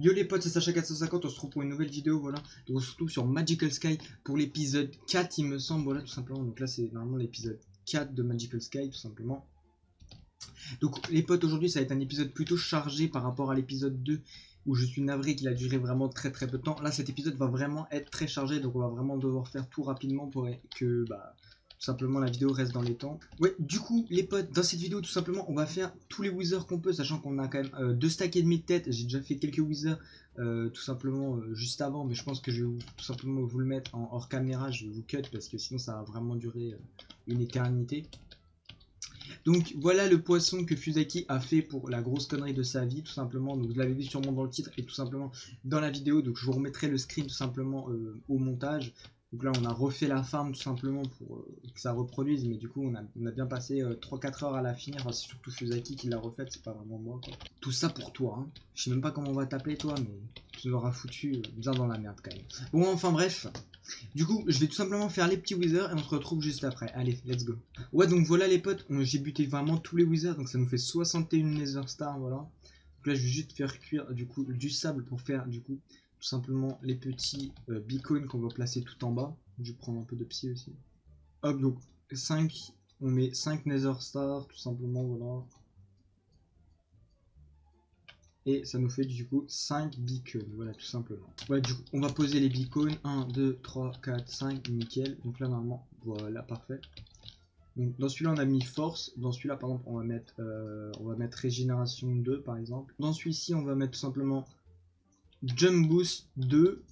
Yo les potes, c'est Sacha450, on se retrouve pour une nouvelle vidéo, voilà. Donc on se retrouve sur Magical Sky pour l'épisode 4 il me semble, voilà tout simplement. Donc là c'est normalement l'épisode 4 de Magical Sky tout simplement. Donc les potes, aujourd'hui ça va être un épisode plutôt chargé par rapport à l'épisode 2 où je suis navré qu'il a duré vraiment très peu de temps. Là cet épisode va vraiment être très chargé, donc on va vraiment devoir faire tout rapidement pour que tout simplement la vidéo reste dans les temps. Ouais, du coup les potes, dans cette vidéo tout simplement on va faire tous les withers qu'on peut, sachant qu'on a quand même 2 stacks et demi de tête. J'ai déjà fait quelques withers tout simplement juste avant, mais je pense que je vais tout simplement vous le mettre en hors caméra. Je vais vous cut parce que sinon ça va vraiment durer une éternité. Donc voilà le poisson que Fusaki a fait pour la grosse connerie de sa vie tout simplement. Donc vous l'avez vu sûrement dans le titre et tout simplement dans la vidéo. Donc je vous remettrai le screen tout simplement au montage. Donc là on a refait la farm tout simplement pour que ça reproduise. Mais du coup on a bien passé 3-4 heures à la finir. Enfin, c'est surtout Fusaki qui l'a refaite, c'est pas vraiment moi quoi. Tout ça pour toi hein. Je sais même pas comment on va t'appeler toi, mais tu nous auras foutu bien dans la merde quand même. Bon enfin bref. Du coup, je vais tout simplement faire les petits withers et on se retrouve juste après. Allez, let's go. Ouais, donc voilà les potes, j'ai buté vraiment tous les withers, donc ça nous fait 61 Nether Star, voilà. Donc là, je vais juste faire cuire du coup du sable pour faire du coup tout simplement les petits beacons qu'on va placer tout en bas. Je vais prendre un peu de psy aussi. Hop, donc 5, on met 5 Nether Star tout simplement, voilà. Et ça nous fait du coup 5 beacons, voilà tout simplement. Ouais, du coup, on va poser les beacons, 1, 2, 3, 4, 5, nickel. Donc là normalement, voilà, parfait. Donc dans celui-là on a mis force, dans celui-là par exemple on va mettre régénération 2 par exemple. Dans celui-ci on va mettre tout simplement jump boost 2.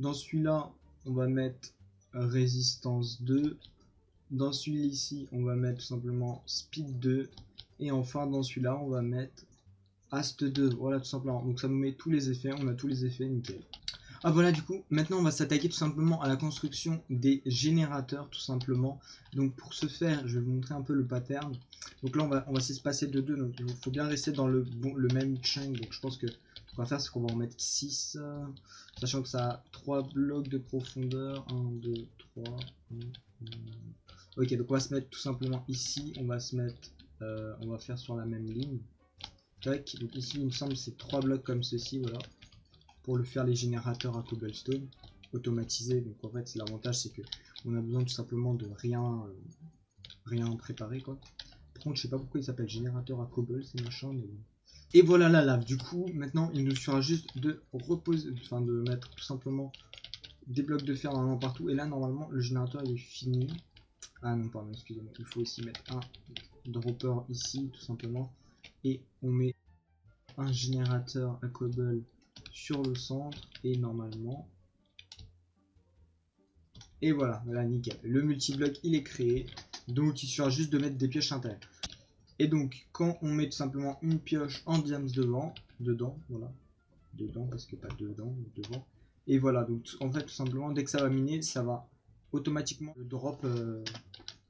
Dans celui-là on va mettre résistance 2. Dans celui-ci on va mettre tout simplement speed 2. Et enfin dans celui-là on va mettre Ast 2, voilà tout simplement. Donc ça nous met tous les effets, on a tous les effets, nickel. Ah voilà, du coup, maintenant on va s'attaquer tout simplement à la construction des générateurs tout simplement. Donc pour ce faire, je vais vous montrer un peu le pattern. Donc là on va s'espacer de 2, donc il faut bien rester dans le même chunk. Donc je pense que ce qu'on va faire c'est qu'on va en mettre 6, sachant que ça a 3 blocs de profondeur, 1, 2, 3, 1, 1. Ok, donc on va se mettre tout simplement ici, on va se mettre, on va faire sur la même ligne. Tac, donc ici il me semble c'est 3 blocs comme ceci, voilà, pour le faire les générateurs à cobblestone automatisés. Donc en fait l'avantage c'est que on a besoin tout simplement de rien préparer quoi. Par contre je sais pas pourquoi il s'appelle générateur à cobble ces machins, mais bon. Et voilà la lave. Du coup maintenant il nous suffira juste de reposer, enfin de mettre tout simplement des blocs de fer normalement partout. Et là normalement le générateur il est fini. Ah non pardon, excusez-moi, il faut aussi mettre un dropper ici tout simplement. Et on met un générateur à cobble sur le centre et normalement, et voilà, nickel, le multibloc il est créé. Donc il suffira juste de mettre des pioches intérieures. Et donc quand on met tout simplement une pioche en diams dedans, voilà, dedans parce que pas dedans, devant. Et voilà, donc en fait tout simplement dès que ça va miner, ça va automatiquement le drop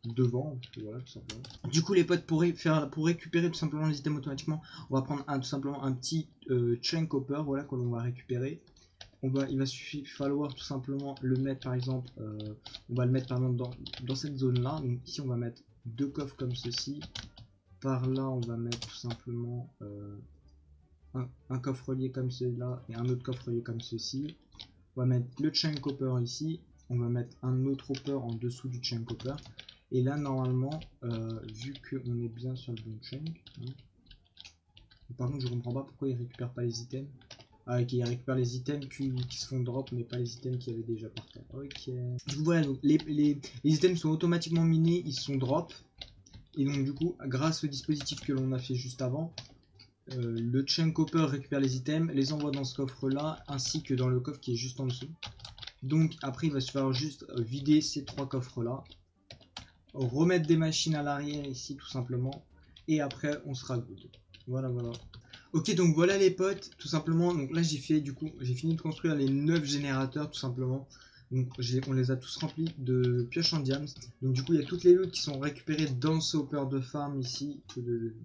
devant, voilà tout simplement. Du coup les potes, pour récupérer tout simplement les items automatiquement, on va prendre tout simplement un petit chain copper, voilà, que l'on va récupérer. Il va falloir tout simplement le mettre par exemple, on va le mettre par exemple dans cette zone là. Donc ici on va mettre 2 coffres comme ceci. Par là on va mettre tout simplement un coffre-lier comme celui-là et un autre coffre-lier comme ceci. On va mettre le chain copper ici. On va mettre un autre hopper en dessous du chain copper. Et là normalement, vu qu'on est bien sur le bon chunk, hein. Par contre je comprends pas pourquoi il récupère pas les items. Ah ok, il récupère les items qui se font drop, mais pas les items qu'il y avait déjà par terre. Ok. Du coup voilà, donc les items sont automatiquement minés, ils sont drop. Et donc du coup, grâce au dispositif que l'on a fait juste avant, le chain copper récupère les items, les envoie dans ce coffre là, ainsi que dans le coffre qui est juste en dessous. Donc après il va se falloir juste vider ces 3 coffres là, remettre des machines à l'arrière ici tout simplement, et après on sera good. Voilà. Ok, donc voilà les potes, tout simplement. Donc là j'ai fini de construire les 9 générateurs tout simplement. Donc on les a tous remplis de pioches en diams. Donc du coup il y a toutes les loot qui sont récupérées dans ce hopper de farm ici,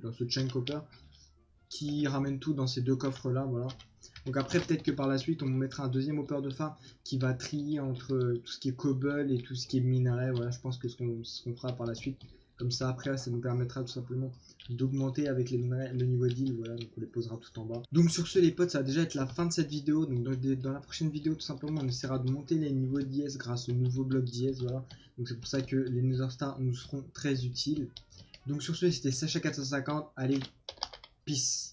dans ce chain copper, qui ramène tout dans ces 2 coffres là, voilà. Donc après peut-être que par la suite on mettra un deuxième hopper de farm qui va trier entre tout ce qui est cobble et tout ce qui est minerai. Voilà, je pense que ce qu'on fera par la suite, Comme ça après ça nous permettra tout simplement d'augmenter avec le niveau d'île, voilà, donc on les posera tout en bas. Donc sur ce les potes, ça va déjà être la fin de cette vidéo. Donc dans la prochaine vidéo tout simplement on essaiera de monter les niveaux d'IS grâce au nouveau bloc d'IS, voilà. Donc c'est pour ça que les Nether Stars nous seront très utiles. Donc sur ce c'était Sacha450, allez, peace.